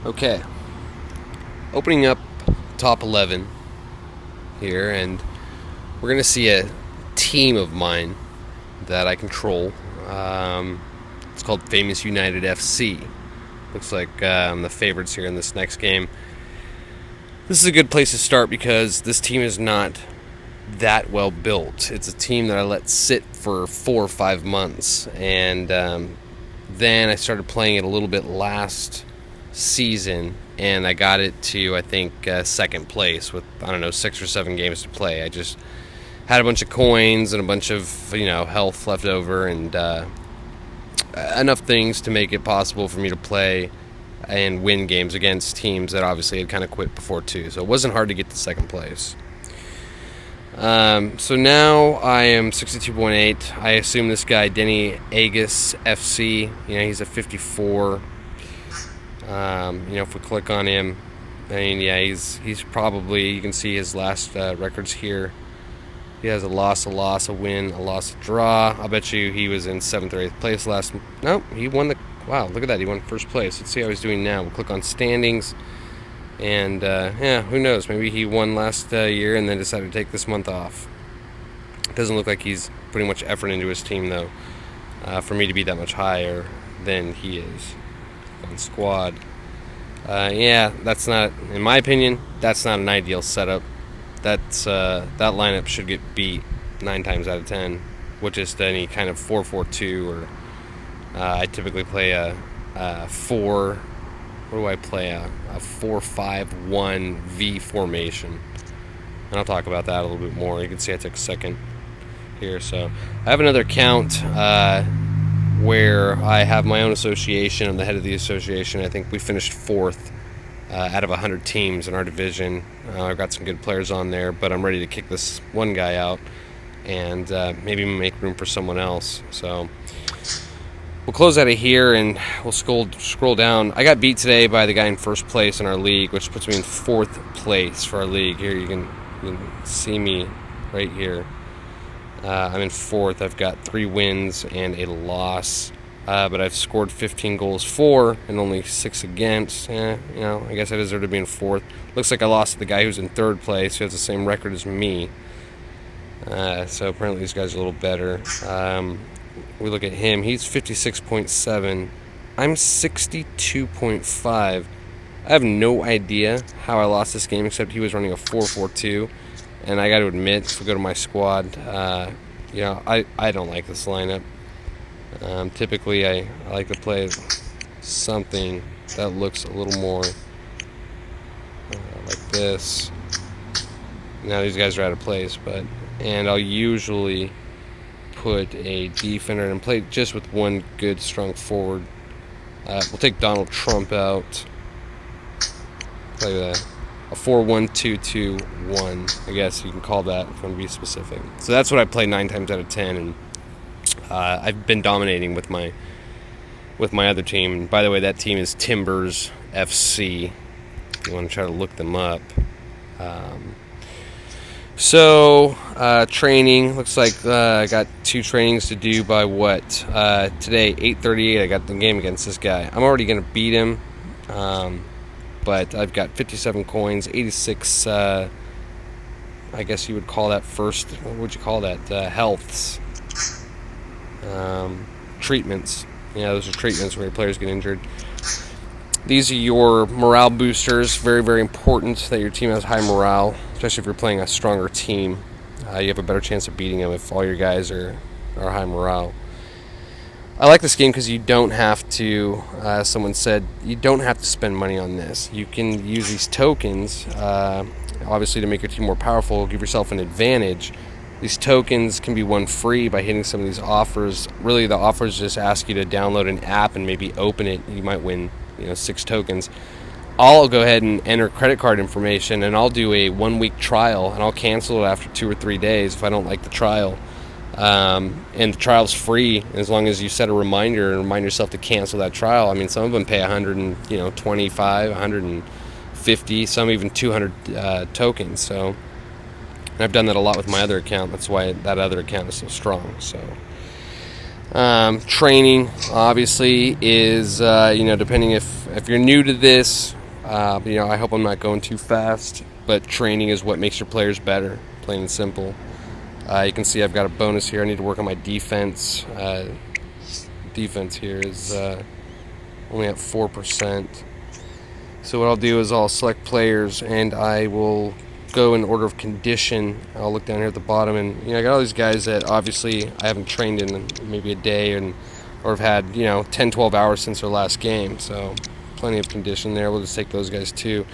Okay, opening up top 11 here, and we're going to see a team of mine that I control. It's called Famous United FC. Looks like the favorites here in this next game. This is a good place to start because this team is not that well built. It's a team that I let sit for 4 or 5 months, and then I started playing it a little bit last season, and I got it to, I think, second place with, I don't know, 6 or 7 games to play. I just had a bunch of coins and a bunch of, health left over, and enough things to make it possible for me to play and win games against teams that obviously had kind of quit before too. So it wasn't hard to get to second place. So now I am 62.8. I assume this guy, Denny Agus FC, he's a 54. If we click on him, he's probably, you can see his last records here. He has a loss, a win, a loss, a draw. I'll bet you he was in 7th or 8th place last. No, he won the. Wow, look at that. He won first place. Let's see how he's doing now. We'll click on standings. And, who knows? Maybe he won last year and then decided to take this month off. Doesn't look like he's putting much effort into his team, though, for me to be that much higher than he is. On squad. That's not, in my opinion, that's not an ideal setup. That lineup should get beat 9 times out of 10 with just any kind of 4-4-2, or I typically play a 4. What do I play? A 4-5-1 V formation. And I'll talk about that a little bit more. You can see I took second here. So I have another account where I have my own association. I'm the head of the association. I think we finished 4th out of 100 teams in our division. I've got some good players on there, but I'm ready to kick this one guy out and maybe make room for someone else. So we'll close out of here and we'll scroll down. I got beat today by the guy in first place in our league, which puts me in 4th place for our league. Here you can see me right here. I'm in 4th. I've got 3 wins and a loss, but I've scored 15 goals for and only 6 against. I guess I deserve to be in 4th. Looks like I lost to the guy who's in 3rd place, who has the same record as me. So apparently these guys are a little better. We look at him. He's 56.7. I'm 62.5. I have no idea how I lost this game, except he was running a 4-4-2. And I got to admit, if we go to my squad, I don't like this lineup. Typically, I like to play something that looks a little more like this. Now these guys are out of place, and I'll usually put a defender and play just with one good, strong forward. We'll take Donald Trump out. Play that. A 4-1-2-2-1, I guess you can call that if you want to be specific. So that's what I play 9 times out of 10, and I've been dominating with my other team. And by the way, that team is Timbers FC. If you want to try to look them up. Training looks like I got 2 trainings to do by today 8:38. I got the game against this guy. I'm already gonna beat him. But I've got 57 coins, 86, I guess you would call that first, what would you call that, healths, treatments. Those are treatments where your players get injured. These are your morale boosters. Very, very important that your team has high morale, especially if you're playing a stronger team. You have a better chance of beating them if all your guys are high morale. I like this game because you don't have to, as someone said, you don't have to spend money on this. You can use these tokens, obviously, to make your team more powerful, give yourself an advantage. These tokens can be won free by hitting some of these offers. Really, the offers just ask you to download an app and maybe open it. You might win, 6 tokens. I'll go ahead and enter credit card information, and I'll do a 1-week trial, and I'll cancel it after 2 or 3 days if I don't like the trial. And the trial's free as long as you set a reminder and remind yourself to cancel that trial. I mean, some of them pay 125, 150, some even 200 tokens. So, and I've done that a lot with my other account. That's why that other account is so strong. So Training obviously is depending if you're new to this, I hope I'm not going too fast, but training is what makes your players better, plain and simple. You can see I've got a bonus here. I need to work on my defense. Defense here is only at 4%. So what I'll do is I'll select players and I will go in order of condition. I'll look down here at the bottom, and I got all these guys that obviously I haven't trained in maybe a day or have had 10-12 hours since their last game, so plenty of condition there. We'll just take those guys too,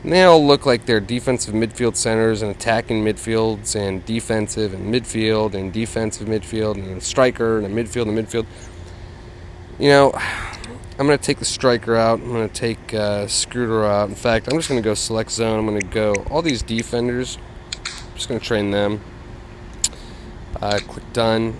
and they all look like they're defensive midfield centers and attacking midfields and defensive and midfield and defensive midfield and a striker and a midfield and midfield. I'm going to take the striker out. I'm going to take Scrooter out. In fact, I'm just going to go select zone. I'm going to go all these defenders. I'm just going to train them. Click done.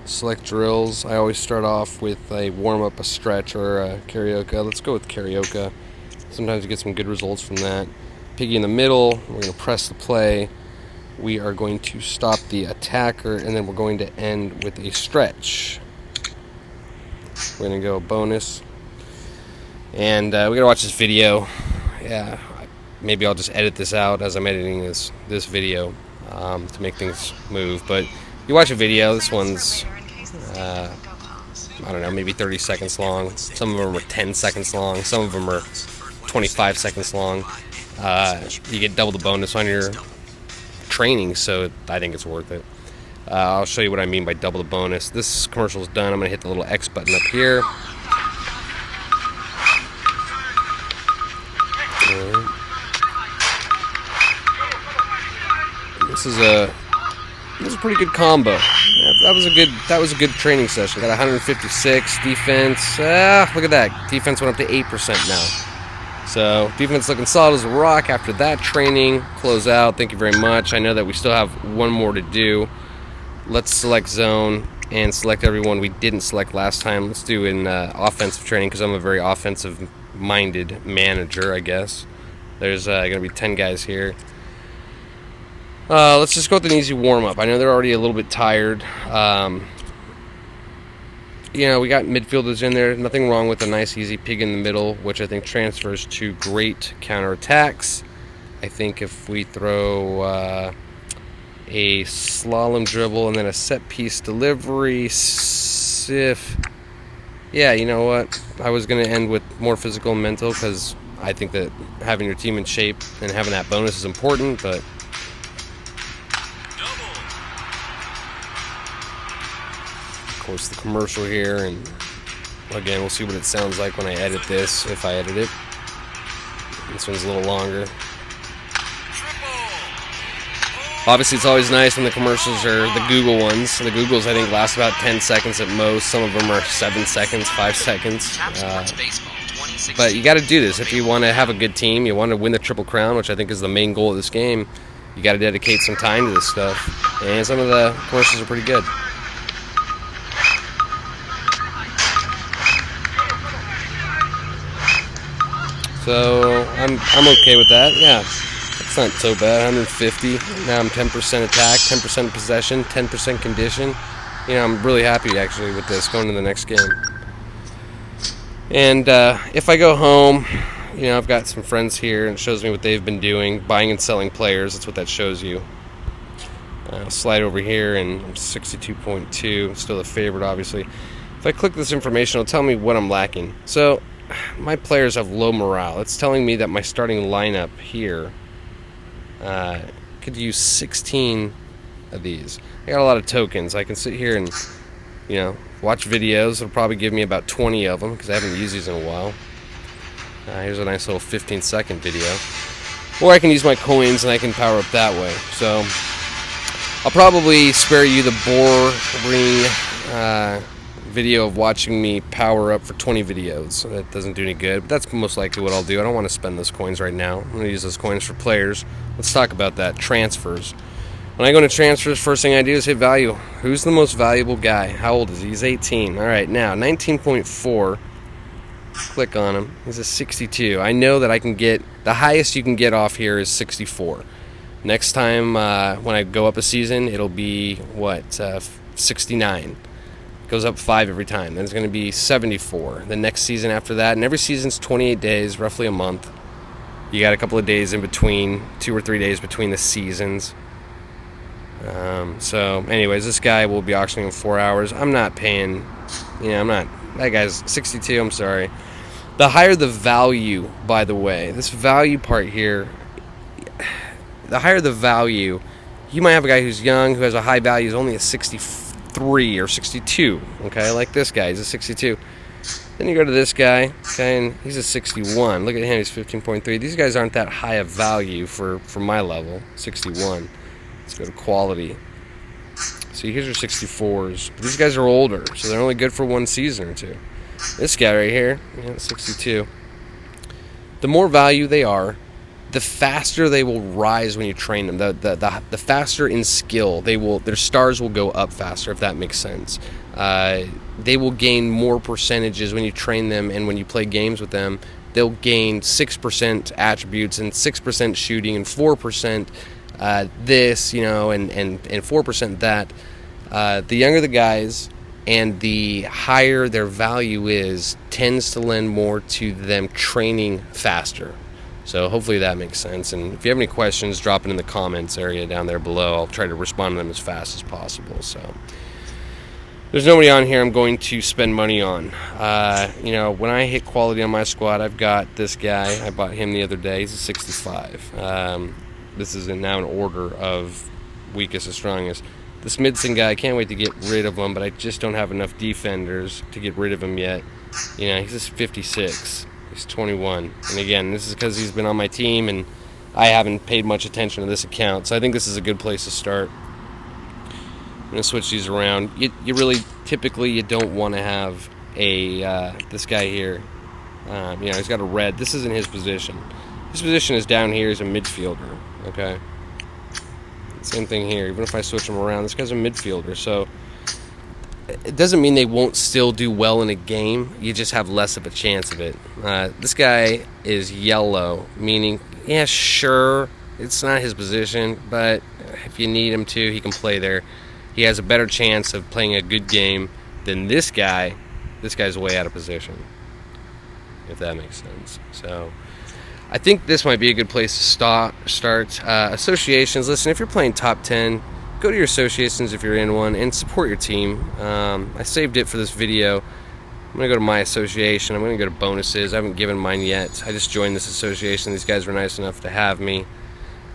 Select drills. I always start off with a warm-up, a stretch, or a karaoke. Let's go with karaoke. Sometimes you get some good results from that. Piggy in the middle. We're going to press the play. We are going to stop the attacker, and then we're going to end with a stretch. We're going to go bonus. And we got to watch this video. Yeah, maybe I'll just edit this out as I'm editing this video to make things move. But you watch a video, this one's, I don't know, maybe 30 seconds long. Some of them are 10 seconds long. Some of them are 25 seconds long. You get double the bonus on your training, so I think it's worth it. I'll show you what I mean by double the bonus. This commercial is done. I'm going to hit the little X button up here. This is a pretty good combo. That was a good training session. Got 156 defense. Look at that. Defense went up to 8% now. So defense looking solid as a rock after that training. Close out. Thank you very much. I know that we still have one more to do. Let's select zone and select everyone we didn't select last time. Let's do an offensive training because I'm a very offensive-minded manager, I guess. There's going to be 10 guys here. Let's just go with an easy warm-up. I know they're already a little bit tired. We got midfielders in there. Nothing wrong with a nice, easy pig in the middle, which I think transfers to great counterattacks. I think if we throw a slalom dribble and then a set-piece delivery, yeah, you know what? I was going to end with more physical and mental because I think that having your team in shape and having that bonus is important, but of course the commercial here, and again, we'll see what it sounds like when I edit this, if I edit it. This one's a little longer. Obviously, it's always nice when the commercials are the Google ones. The Googles, I think, last about 10 seconds at most. Some of them are 7 seconds, 5 seconds. But you got to do this. If you want to have a good team, you want to win the Triple Crown, which I think is the main goal of this game, you got to dedicate some time to this stuff. And some of the commercials are pretty good. So I'm okay with that. Yeah. It's not so bad. 150. Now I'm 10% attack, 10% possession, 10% condition. I'm really happy actually with this going to the next game. And if I go home, I've got some friends here and it shows me what they've been doing, buying and selling players. That's what that shows you. I'll slide over here and I'm 62.2. Still a favorite, obviously. If I click this information, it'll tell me what I'm lacking. So my players have low morale. It's telling me that my starting lineup here could use 16 of these. I got a lot of tokens. I can sit here and, watch videos. It'll probably give me about 20 of them because I haven't used these in a while. Here's a nice little 15-second video. Or I can use my coins and I can power up that way. So I'll probably spare you the boring video of watching me power up for 20 videos. So that doesn't do any good, but that's most likely what I'll do. I don't want to spend those coins right now. I'm going to use those coins for players. Let's talk about that. Transfers. When I go into transfers, first thing I do is hit value. Who's the most valuable guy? How old is he? He's 18. All right, now 19.4. Click on him. He's a 62. I know that I can get, the highest you can get off here is 64. Next time when I go up a season, it'll be, 69. Goes up 5 every time. Then it's going to be 74 the next season after that. And every season's 28 days, roughly a month. You got a couple of days in between, 2 or 3 days between the seasons. So anyways, this guy will be auctioning in 4 hours. I'm not paying, that guy's 62, I'm sorry. The higher the value, by the way, this value part here, the higher the value, you might have a guy who's young, who has a high value, is only a 63 or 62, okay, like this guy, he's a 62. Then you go to this guy, okay, and he's a 61. Look at him, he's 15.3. These guys aren't that high of value for my level, 61. Let's go to quality. See, here's your 64s. But these guys are older, so they're only good for 1 season or 2. This guy right here, 62. The more value they are, the faster they will rise when you train them. The faster in skill their stars will go up faster, if that makes sense. They will gain more percentages when you train them, and when you play games with them, they'll gain 6% attributes and 6% shooting and 4% this, and 4% that. The younger the guys and the higher their value is, tends to lend more to them training faster. So hopefully that makes sense. And if you have any questions, drop it in the comments area down there below. I'll try to respond to them as fast as possible. So there's nobody on here I'm going to spend money on. When I hit quality on my squad, I've got this guy. I bought him the other day. He's a 65. This is now an order of weakest to strongest. This Midson guy, I can't wait to get rid of him, but I just don't have enough defenders to get rid of him yet. He's just 56. He's 21. And again, this is because he's been on my team, and I haven't paid much attention to this account. So I think this is a good place to start. I'm going to switch these around. You really, typically, you don't want to have this guy here. He's got a red. This isn't his position. His position is down here as a midfielder, okay? Same thing here. Even if I switch him around, this guy's a midfielder. So it doesn't mean they won't still do well in a game. You just have less of a chance of it. This guy is yellow, meaning, yeah, sure, it's not his position, but if you need him to, he can play there. He has a better chance of playing a good game than this guy. This guy's way out of position, if that makes sense. So I think this might be a good place to start. Associations, listen, if you're playing top 10, go to your associations if you're in one, and support your team. I saved it for this video. I'm going to go to my association. I'm going to go to bonuses. I haven't given mine yet. I just joined this association. These guys were nice enough to have me.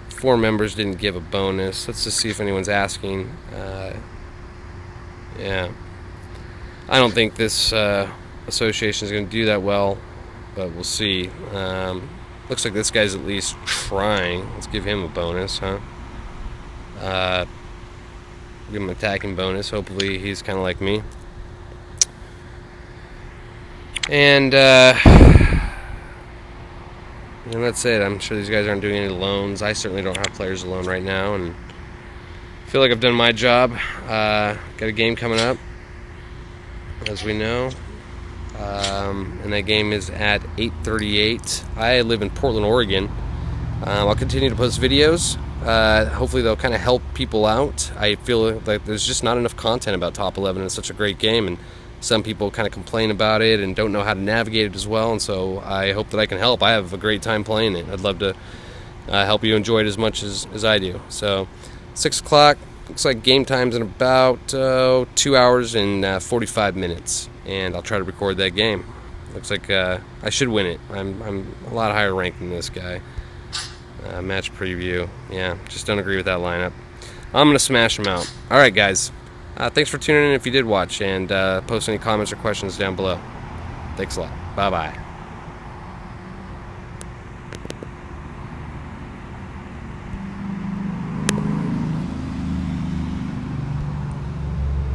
4 members didn't give a bonus. Let's just see if anyone's asking. Yeah. I don't think this association is going to do that well, but we'll see. Looks like this guy's at least trying. Let's give him a bonus, huh? Give him an attacking bonus. Hopefully he's kind of like me. And that's it. I'm sure these guys aren't doing any loans. I certainly don't have players alone right now, and I feel like I've done my job. Got a game coming up, as we know. And that game is at 8:38. I live in Portland, Oregon. I'll continue to post videos. Hopefully they'll kind of help people out. I feel like there's just not enough content about Top 11. It's such a great game, and some people kind of complain about it and don't know how to navigate it as well, and so I hope that I can help. I have a great time playing it. I'd love to help you enjoy it as much as I do. So 6 o'clock, looks like game time's in about 2 hours and 45 minutes, and I'll try to record that game. Looks like I should win it. I'm a lot higher ranked than this guy. Match preview. Yeah, just don't agree with that lineup. I'm going to smash him out. All right, guys. Thanks for tuning in if you did watch, and post any comments or questions down below. Thanks a lot. Bye-bye.